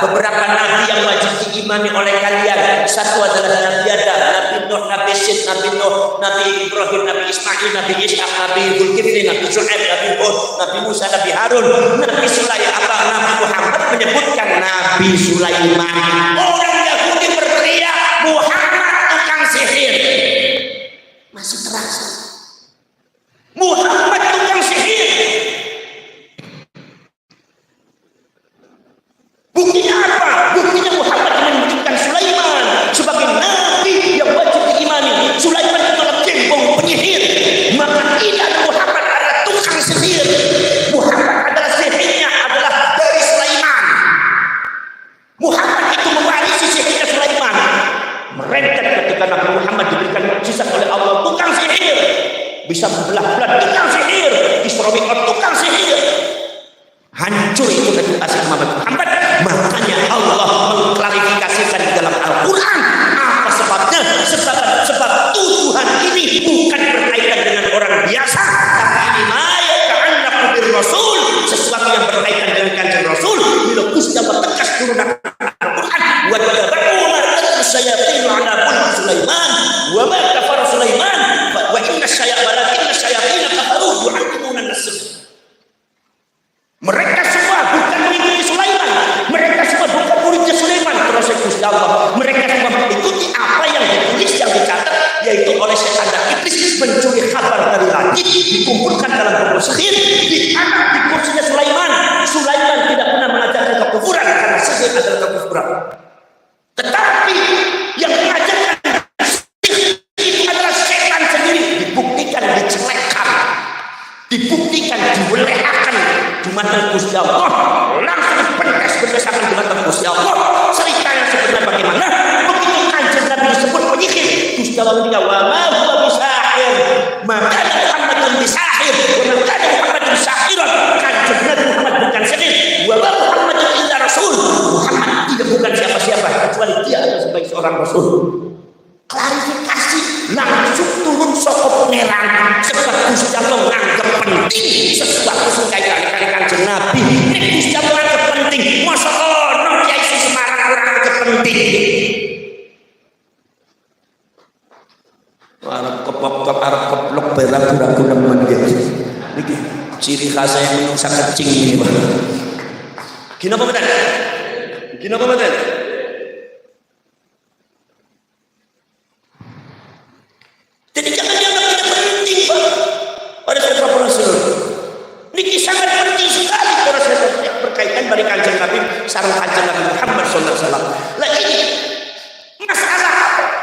beberapa nabi yang wajib diimani oleh kalian. Satu adalah Nabi Adam, Nabi Nuh, Nabi Syed, Nabi Nuh, Nabi Ibrahim, Nabi Ismail, Nabi Ishaq, Nabi Zulkifli, Nabi Shu'aib, Nabi Hud, Nabi Musa, Nabi Harun. Nabi Sulaiman, Nabi Muhammad menyebutkan Nabi Sulaiman. Orang Yahudi berteriak, Muhammad tukang sihir. Masih terasa Muhammad tukang sihir. Buktinya apa? Buktinya Muhammad menyebutkan Sulaiman sebagai nabi yang wajib diimani. Sulaiman itu adalah gembong penyihir. Maka tidak Muhammad adalah tukang sihir. Muhammad adalah sihirnya adalah dari Sulaiman. Muhammad itu mewarisi sihirnya Sulaiman. Merengket ketika Nabi Muhammad diberikan mukjizat oleh Allah, tukang sihir. Bisa membelah-belah, tukang sihir. Isra Mi'raj, tukang sihir. Hancur itu reputasi Muhammad. Makanya Allah mengklarifikasikan di dalam Al-Quran. Apa sebabnya? Sebab tuduhan ini bukan berkaitan dengan orang biasa, tapi ini mayat ka'annahu bir Rasul, sesuatu yang berkaitan dengan kanjeng Rasul. Bila Gusti Allah tegas turun Al-Quran, wa tabaru ma tatlu syayatin ala mulki Sulaiman wa ma kafara Sulaiman wa inna syayatin kafaru yu'allimuna an-nas. Mereka semua bukan mengikuti Sulaiman. Mereka semua bukan muridnya Sulaiman. Terus Gusti Allah, mereka semua mengikuti apa yang ditulis, yang dicatat, yaitu oleh setan dan iblis, mencuri kabar dari langit, dikumpulkan dalam buku sihir, diangkat Tetapi yang mengajarkan itu adalah setan sendiri. Dibuktikan dicelekkan, dibuktikan diwelehakan di mata Gusti Allah, langsung diperes berdasarkan di mata Gusti Allah. Cerita yang sebenarnya bagaimana? Begitu Kanjeng Nabi disebut penyihir, Gusti Allah bilang wa ma huwa bisahir, maka Muhammadun bisahir, wa maka Muhammadun sahiran. Kanjeng Nabi Muhammad bukan sihir, wa ma Muhammadun illa rasul. Muhammad tidak bukan siapa-siapa kecuali dia adalah sebagai seorang rasul. Klarifikasi langsung turun sokop nerang sebab Gusti Allah menganggap penting sesuatu sing kaitan karo Kanjeng Nabi. Nek Gusti Allah anggap penting, mosok ono Kiai Semarang ora anggap penting. Arep kepop-kop arep keplok beragu-ragu nemen iki. Niki ciri khas saya menungsa kecing ini, Pak. Gini apa betul? Gini apa betul? Jadi jangan dianggap tidak penting, Pak. Pada saat Rasul, niki sangat penting sekali pada saat yang berkaitan dari Kanjeng Nabi, sareng Kanjeng Nabi Muhammad SAW. Lah ini masalah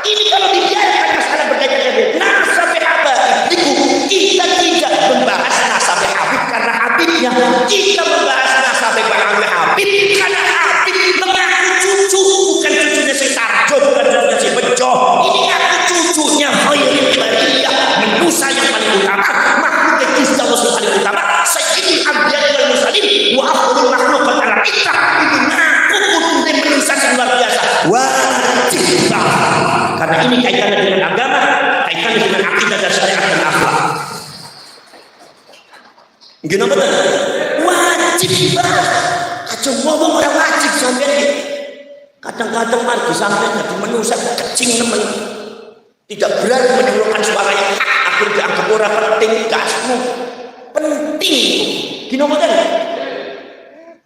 ini kalau dibiarkan masalah berkaitan dengan nasab Habib, niku kita tidak membahas nasab Habib karena Habibnya, kita membahas nasab Habib karena Habib mengaku cucu, bukan cucunya si Tarjo, bukan cucunya si Bejo. Ini aku cucunya Khairul Bariyah, manusia yang paling utama, makhluk yang Gusti Allah yang paling utama, sayyidul anbiya wal mursalin wa afdhalul makhluqat ala fitrah. Itu ngaku kudu manusia yang luar biasa. Wajib karena ini kaitannya dengan agama, kaitannya dengan akidah dan syariat dan akhlak. Gini betul? Wajib banget. Aja ngomong orang wajib sampai kadang-kadang margi sampai jadi manusia kecing temen, tidak berani menyerukan suara yang hak, akhirnya dianggap orang penting. Gasmu penting. Gini betul?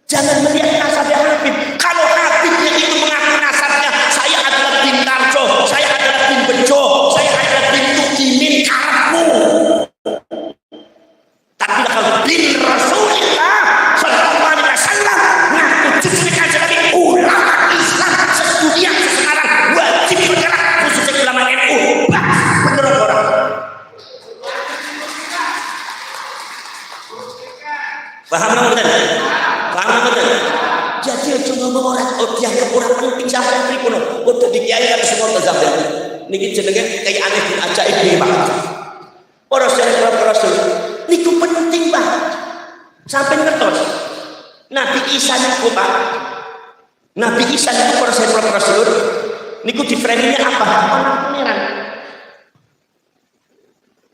Jangan melihat nasabnya Habib. Kalau Habibnya itu mengaku nasabnya saya adalah bin Tarjo, saya adalah bin Bejo, saya adalah bin Tukimin, karepmu. Tapi kalau bin Rasulullah sallallahu alaihi wasallam ngaku cucunya Kanjeng Nabi, ulama Islam sedunia sekarang wajib bergerak, khususnya ulama NU. Bener orang. Paham betul? Paham betul? Jadi aja ngomong orang dianggap orang penting sampai pripun. Kudu dikiai kan semua sampai. Niki jenenge kayak aneh bin ajaib iki, Pak. Para rasul niku penting, Pak. Sampai ngertos. Nabi Isa niku, Pak. Nabi Isa niku para rasul niku di framingnya apa? Anak pangeran.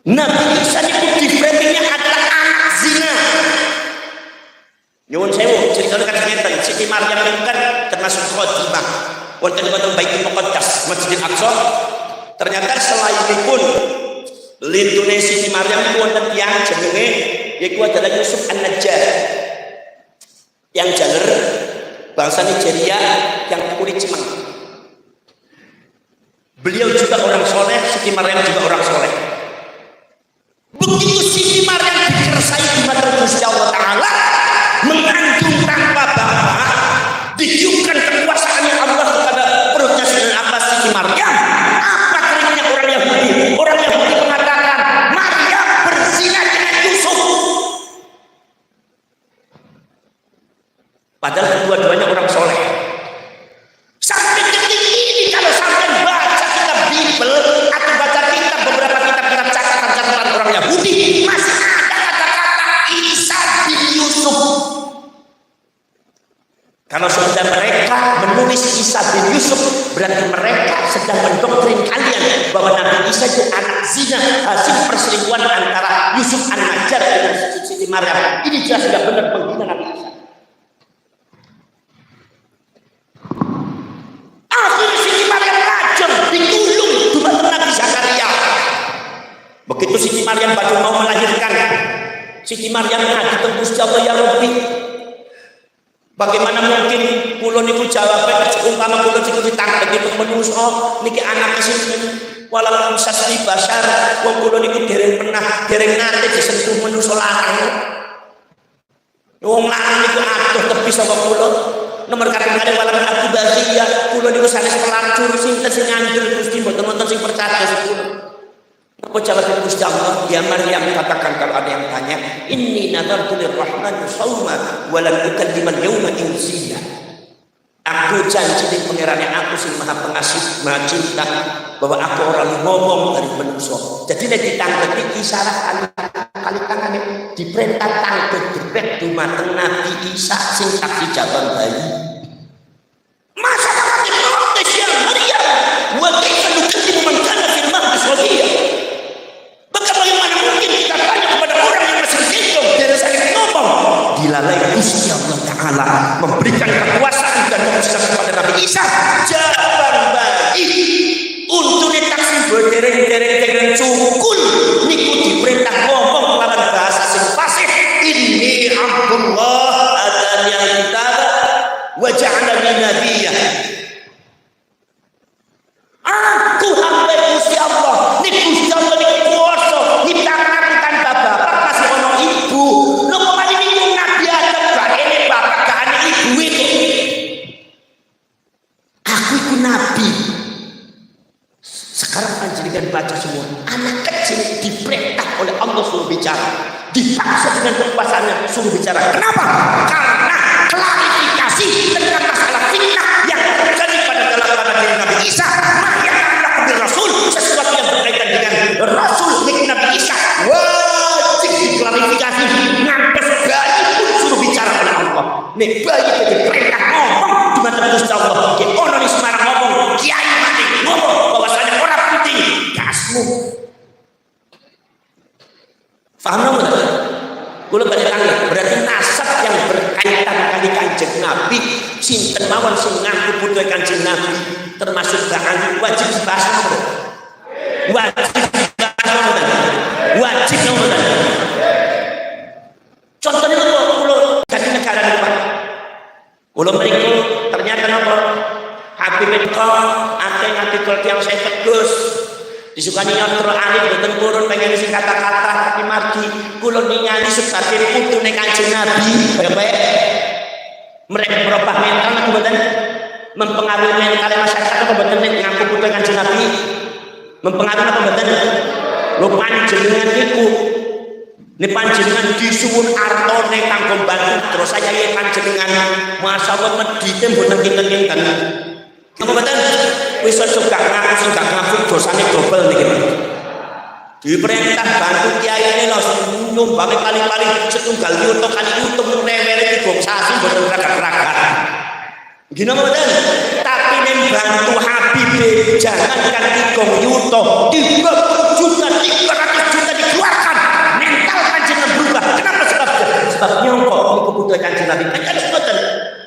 Nabi Isa niku di framingnya adalah anak zina. Nyuwun sewu, ceritanya kan ngeten, Siti Maryam itu kan termasuk khotimah wonten ing Baitul Muqaddas, Masjidil Aqsa. Ternyata selain itu pun lintune Siti Maryam itu wonten tiyang jenenge yaiku adalah Yusuf An-Najjar. Yang jaler bangsa Nigeria yang kulit cemeng. Beliau juga orang soleh, Siti Maryam juga orang soleh. Begitu Siti Maryam dikersai di mata Gusti Allah Ta'ala, mengandung tanpa bapak, ditiupkan kekuasaannya Allah kepada perutnya Sayyidina Abbas Siti Maryam. Apa keringnya orang Yahudi? Orang Yahudi mengatakan Maryam berzina dengan Yusuf. Padahal kedua-duanya orang soleh. Sampai detik ini kalau sampai baca kitab Bible atau baca kitab beberapa kitab-kitab catatan orang Yahudi, masih ada kata-kata Isa bin Yusuf. Kalau sudah mereka menulis Isa bin Yusuf, berarti mereka sedang mendoktrin kalian bahwa Nabi Isa itu anak zina hasil perselingkuhan antara Yusuf An-Najjar dengan Siti Maryam. Ini jelas sudah benar menghina Nabi Isa. Akhirnya Siti Maryam rajam digulung di mata Nabi Zakaria. Begitu Siti Maryam baru mau melahirkan, Siti Maryam ngaji ke Gusti Allah, ya Rabbi, bagaimana mungkin kula niku jawabnya umpama kula niku ditangkap gitu menungso niki anake sinten walau sasri basar wong kula niku dereng nate disentuh menungso lanang. Wong lanang niku adoh tepi saka kula. Nomor kadang-kadang malam aku bahagia, kulo niku sanes pelacur sinten sing ngandel Gusti mboten wonten sing percaya kulo. Apa jawab Gusti Allah? Ya Maryam katakan kalau ada yang tanya, inni nadartu lirrahmani shauma wa lam ukallima al-yawma insiya. Aku janji di pangeran yang aku sing maha pengasih, maha cinta, bahwa aku orang ngomong dari manusia. Jadi nek ditangketi isyarat kali tangannya diperintah tangkep jebret dumateng Nabi Isa sing tak dijaban bayi. Masa kakak protes ya Maryam, wa kaifa nukallimu man kana fil mahdi sabiyya. Bagaimana mungkin kita tanya kepada orang yang masih gendong dari sakit ngomong? Dilalai Gusti Allah Ta'ala memberikan kekuasaan dan mukjizat kepada Nabi Isa jawaban bayi untuk ditaksim berdereng-dereng dengan cukul niku diperintah ngomong lawan bahasa sing fasih. Inni Abdullah atani al-kitab wa ja'alani nabiyyah. Aku hamba Gusti Allah. Nek Gusti Allah niku kuwasa nyiptakan aku tanpa bapak masih ono ibu. Lho kok mari niku Nabi Adam gak ene bapak gak ene ibu itu. Aku iku nabi. Sekarang panjenengan baca semua. Anak kecil diperintah oleh Allah suruh bicara. Dipaksa dengan kekuasaannya suruh bicara. Kenapa? Karena klarifikasi tentang masalah fitnah yang terjadi pada diri Nabi Isa. Rasul sesuatu yang berkaitan dengan Rasul Nabi Isa wajib diklarifikasi. Ngampes bayi pun suruh bicara oleh Allah. Nek bayi itu diperintah ngomong di mata Gusti Allah. Ki ono di Semarang ngomong, kiai mati ngomong bahwasanya orang penting kasmu. Paham enggak? Kula pada tangga berarti nasab yang berkaitan kali Kanjeng Nabi sinten mawon sing ngaku putra Kanjeng Nabi termasuk bahkan wajib dibahas apa? Wajib nomor. Contohnya kalau pulau jadi negara di depan, pulau mereka ternyata apa? Habib itu artikel yang saya tegus disukani nyotro alif boten purun pengen sing kata-kata tapi margi kula ningali sebagai putune Kanjeng Nabi baik-baik mereka berubah mental aku boten mempengaruhi mental masyarakat apa boten ngaku putune Kanjeng Nabi mempengaruhi apa boten lho panjenengan niku nek panjenengan disuwun artone kanggo bantu terus saya yen panjenengan masyaallah medhite mboten kinten-kinten apa betul? Wis suka ngaku dosane dobel niki. Diperintah bantu kiai ini lho nyumbang paling-paling setunggal yuto kali yuto rewere digong sasi boten ragat-ragat. Gini apa betul? Tapi ning bantu Habib jangankan digong yuto 30 juta 300 juta dikeluarkan. Mental panjenengan berubah. Kenapa sebabnya? Sebabnya kok niku butuh Kanjeng Nabi.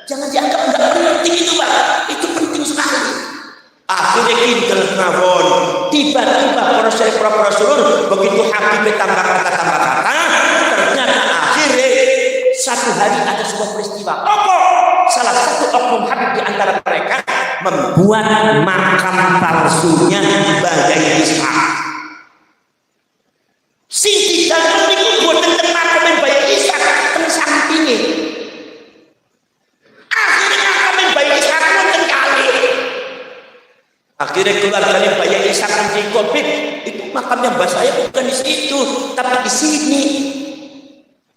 Jangan dianggap enggak penting itu, Pak. Itu penting sekali. Akhirnya kintel mawon. Tiba-tiba proses begitu Habib tambah kata, ternyata akhirnya satu hari ada sebuah peristiwa. Apa? Salah satu oknum Habib di antara mereka membuat makam palsunya Bayi Isa. Sing didalam niku boten ten makam Bayi Isa ten sampinge. Akhirnya keluar dari Bayi Isa kan Bib, itu makamnya mbah saya bukan di situ, tapi di sini.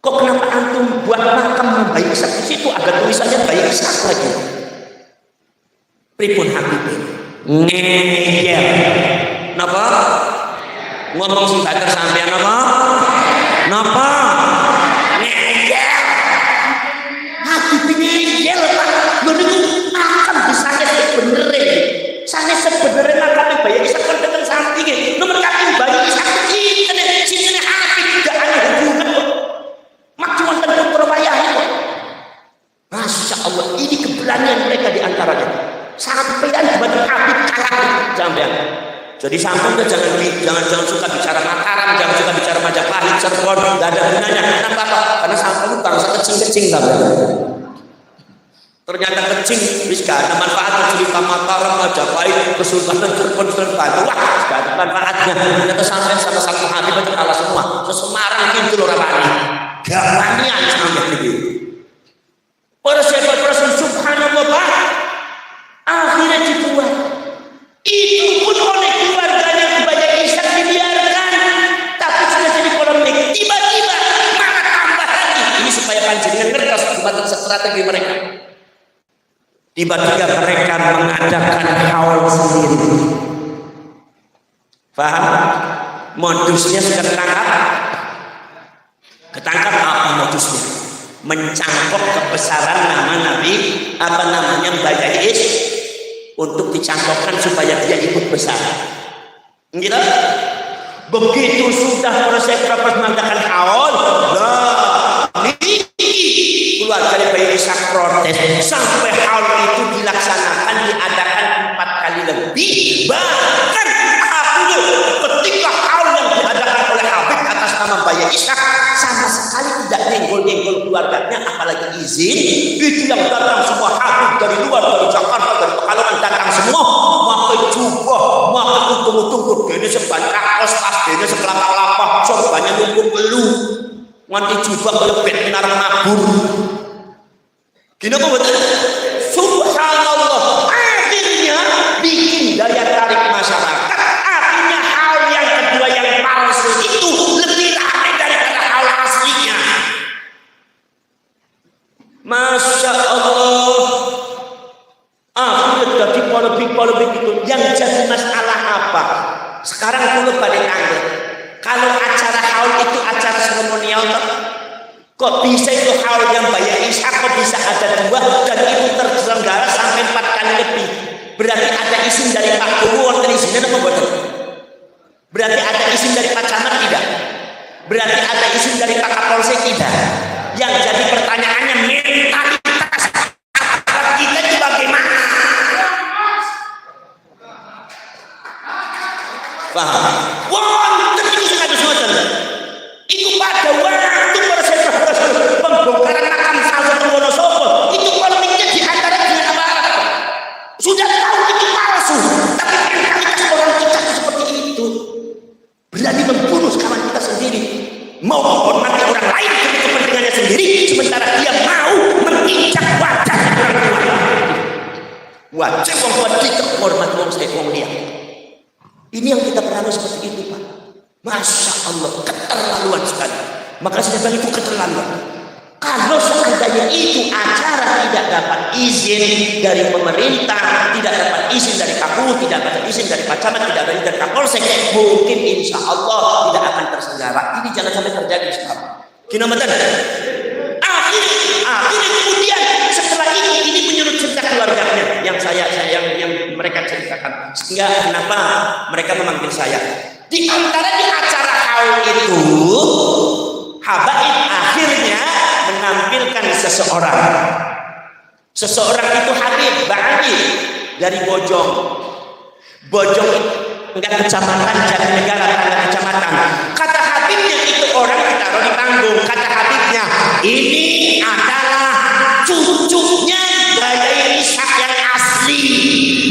Kok kenapa antum buat makam Bayi Isa di situ? Ada tulisannya Bayi Isa lagi. Pripun Habib ngeyel. Napa? Ngomong sing bater sampean napa? Napa? Ngeyel. Habib ngeyel Pak. Lho niku makam disane bener. Sane sebenarnya makamnya Bayi Isa kan datang samping nomor kaki Bayi Isa kita sini Habib gak ada hubungan mak cuma tentang perbayaan kok. Masya Allah ini keberanian mereka diantaranya sampean dibanding Habib kalah sampean. Jadi sampean jangan suka bicara Mataram, jangan suka bicara Majapahit, Cirebon, gak ada gunanya. Kenapa? Karena sampean bangsa kecil-kecil ternyata kecil, wis gak ada manfaatnya cerita Mataram, Majapahit, Kesultanan Cirebon, Batu, wah gak ada manfaatnya. Ternyata sampai sama satu Habib itu kalah semua. Semarang itu loh rapani, gak wanian sampai gitu. Para sahabat Rasul subhanallah strategi mereka. Tiba-tiba mereka mengadakan haul sendiri. Paham? Modusnya sudah ketangkap apa modusnya? Mencangkok kebesaran nama Nabi, Mbak Yais, untuk dicangkokkan supaya dia ikut besar. Gitu? Begitu sudah proses mengadakan haul, keluar dari Bayi Ishak protes sampai haul itu dilaksanakan, diadakan 4 kali lebih. Bahkan akhirnya ketika haul yang diadakan oleh Habib atas nama Bayi Ishak sama sekali tidak nyenggol-nyenggol keluarganya, apalagi izin. Itu yang datang semua Habib dari luar, dari Jakarta, dari Pekalongan datang semua, pakai jubah, pakai utung-utung, ini sebanyak kaos, tas ini sekelapa-kelapa, sorbannya numpuk belu, nganti jubah kalau benar mabur. Gini kok betul? Subhanallah, akhirnya bikin daya tarik masyarakat. Akhirnya hal yang kedua yang palsu itu lebih ramai daripada hal aslinya. Masya Allah. Akhirnya jadi polemik itu. Yang jadi masalah apa? Sekarang dulu pada tangga. Kalau acara haul itu acara seremonial, kok bisa itu haul yang Bayi Ishak kok bisa ada 2 dan itu terselenggara sampai 4 kali lebih? Berarti ada izin dari Pak Bowo, wonten izinnya apa boten? Berarti ada izin dari Pak Camat tidak? Berarti ada izin dari Pak Kapolsek tidak? Yang jadi pertanyaannya mentalitas kita itu bagaimana? Paham? Wonten itu sudah semacam itu pada waktu proses pembongkaran makam Salah Wonosobo itu polemiknya di antara dengan apa? Sudah tahu itu palsu, tapi mentalitas orang kita seperti itu, berani membunuh kawan kita sendiri, mau menghormati orang lain demi kepentingannya sendiri, sementara dia mau menginjak wajah orang tua. Wajah orang tua kita menghormati orang saya orang dia. Ini yang kita perlu seperti itu, Pak. Masya Allah, keterlaluan sekali. Maka saya bilang itu keterlaluan. Kalau seandainya itu acara tidak dapat izin dari pemerintah, tidak dapat izin dari KPU, tidak dapat izin dari Pak Camat, tidak dapat izin dari Kapolsek, mungkin insya Allah tidak akan terselenggara. Ini jangan sampai terjadi sekarang. Gimana betul? Akhirnya kemudian setelah ini menyurut cerita keluarganya yang yang mereka ceritakan. Sehingga kenapa mereka memanggil saya? Di antara di acara haul itu, Habaib akhirnya menampilkan seseorang. Seseorang itu Habib Ba'adi dari Bojong. Bojong enggak kecamatan, Jatinegara, enggak kecamatan. Kata Habibnya itu orang ditaruh di panggung. Kata Habibnya, ini adalah cucunya Bayi Ishak yang asli.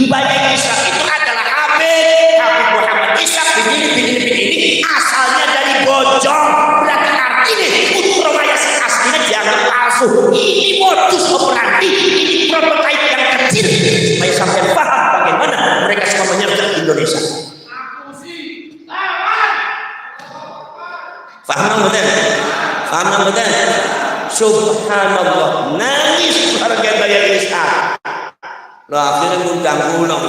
Bayi Ishak itu adalah Habib Muhammad Ishak begini, asalnya dari Bojong. Berarti artinya putra Mayas aslinya dianggap palsu. Ini modus operandi, ini prototipe yang kecil supaya sampai paham bagaimana mereka semua menyergap Indonesia. Paham betul? Subhanallah, nangis harga Bayi Ishak. Lo akhirnya ngundang ulang.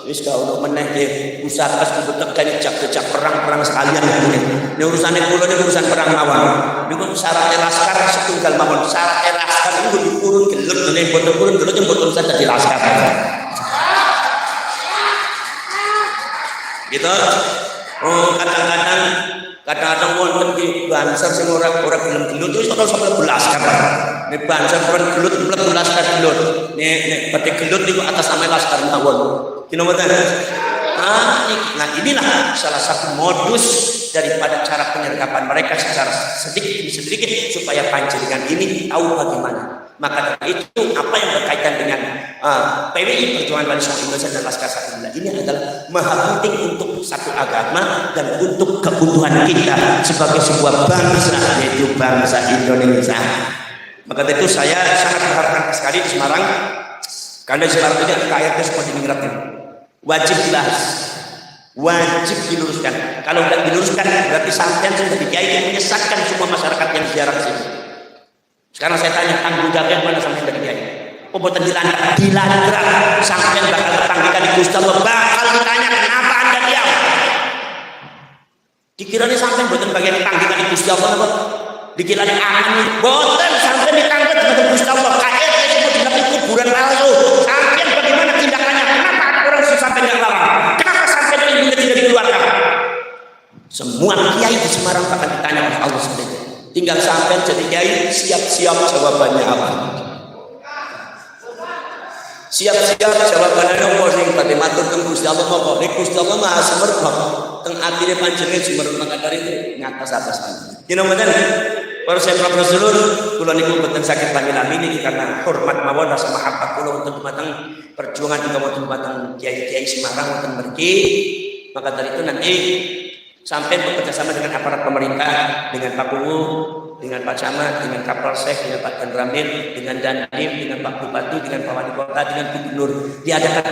Wis gak ono meneh nggih Pusatkas dibetekan jak perang sekalian ngene. Nek urusane kula niku urusan perang mawon. Niku syarat laskar setunggal mawon. Syarat laskar niku diurun gelut nek boten urun gelut mboten usah dadi laskar. Gitu. Oh, kadang-kadang wonten di Banser sing ora gelem gelut wis ora usah laskar. Nek Banser ora gelut mlebu laskar gelut. Nek badhe gelut niku atas nama laskar mawon. Nah inilah salah satu modus daripada cara penyergapan mereka secara sedikit supaya panjenengan ini tahu bagaimana. Maka dari itu apa yang berkaitan dengan PWI Perjuangan Wali Songo Indonesia dan Laskar Sabila ini adalah maha penting untuk satu agama dan untuk kebutuhan kita sebagai sebuah bangsa, yaitu bangsa Indonesia. Maka dari itu saya sangat berharap sekali di Semarang, karena di Semarang ini KRT seperti menggerakkan. Wajib dibahas, wajib diluruskan. Kalau tidak diluruskan berarti sampean sudah kiai yang menyesatkan semua masyarakat yang ziarah ke sini. Sekarang saya tanya, tanggung jawab mana sampai dari kiai? Pembuatan dilandrak sampai bakal ketanggikan di Gusti Allah, bakal ditanya kenapa Anda diam? Dikiranya sampai buatan bagian ketanggikan di Gusti Allah apa? Dikiranya aman, buatan sampai ditangkap di Gusti Allah. KRT disebut dalam kuburan palsu. Sampai bagaimana tindakannya? Kenapa ada orang sampai nggak larang? Kenapa sampai dari tidak dikeluarkan? Semua kiai di Semarang bakal ditanya oleh Allah sendiri. Tinggal sampai jadi kiai, siap-siap jawabannya apa? Siap-siap jawabannya apa sing badhe matur teng Gusti Allah apa? Gusti Allah Maha Sumerep. Teng atine panjenengan Sumerep makadari itu ngatas-atasan. Dina mboten para sahabat Rasulullah kula niku mboten saged pamilamin iki karena hormat mawon rasa mahabbah kula wonten dumateng perjuangan kita wonten dumateng kiai-kiai Semarang wonten mriki. Maka dari itu nanti sampai bekerja sama dengan aparat pemerintah, dengan Pak Kungu, dengan Pak Camat, dengan Kapolsek, dengan Pak Danramil, dengan Dandim, dengan Pak Bupati, dengan Pak Wali Kota, dengan Gubernur, diadakan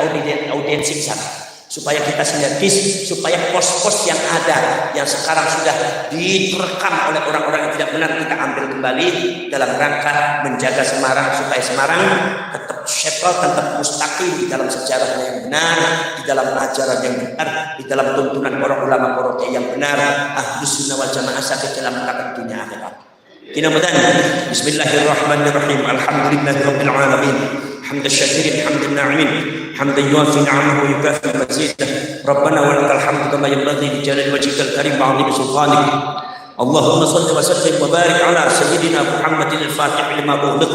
audiensi di sana supaya kita sinergis, supaya pos-pos yang ada yang sekarang sudah direkam oleh orang-orang yang tidak benar kita ambil kembali dalam rangka menjaga Semarang supaya Semarang tetap settle, tetap mustaqim di dalam sejarahnya yang benar, di dalam ajaran yang benar, di dalam tuntunan para ulama para kiai yang benar, ahlus sunnah wal jamaah sampai dalam mencapai dunia akhirat. Bismillahirrahmanirrahim. Alhamdulillahirabbil alamin. حمد الشاكرين حمد الناعمين حمدا يوافي نعمه ويكافئ مزيده ربنا ولك الحمد كما ينبغي لجلال وجهك الكريم وعظيم سلطانك اللهم صل وسلم وبارك على سيدنا محمد الفاتح لما أغلق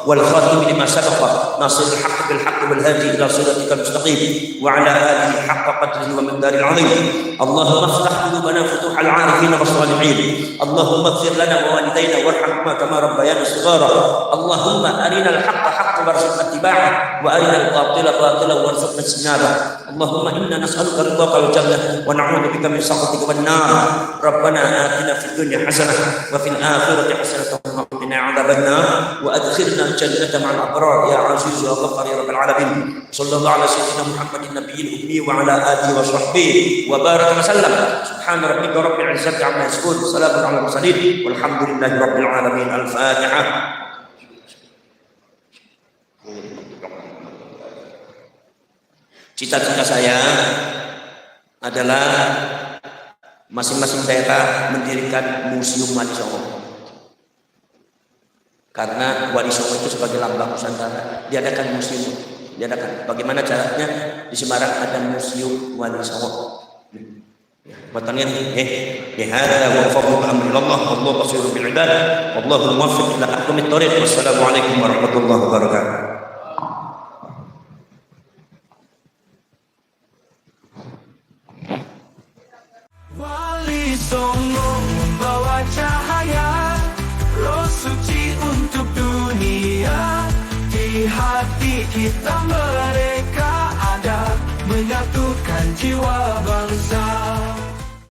والخاتم لما سبق ناصر الحق بالحق والهادي إلى صراطك المستقيم وعلى آله حق قدره ومقداره العظيم اللهم افتح قلوبنا فتوح العارفين والصالحين اللهم اغفر لنا ووالدينا وارحمهما كما ربيانا صغارا اللهم أرنا الحق حقا وارزقنا اتباعه وأرنا الباطل باطلا وارزقنا اجتنابه اللهم إنا نسألك رضاك والجنة ونعوذ بك من سخطك والنار ربنا آتنا في الدنيا حسنة وفي الآخرة حسنة وقنا عذاب النار وأدخلنا الجنة مع الأبرار يا عزيز يا غفار يا رب العالمين صلى الله على سيدنا محمد النبي الأمي وعلى آله وصحبه وبارك وسلم سبحان ربك رب العزة عما يصفون سلام على المرسلين والحمد لله رب العالمين. الفاتحة. Cita-cita saya adalah masing-masing daerah mendirikan museum Wali Songo. Karena Wali Songo itu sebagai lambang Nusantara, diadakan museum. Diadakan. Bagaimana caranya? Di Semarang ada museum Wali Songo. Matanya hada wa fadlu amrillah wallahu basirun bil ibad wallahu muwaffiq ila aqwamit thoriq. Wassalamualaikum warahmatullahi wabarakatuh. Wali Songo membawa cahaya roh suci untuk dunia. Di hati kita mereka ada, menyatukan jiwa bangsa.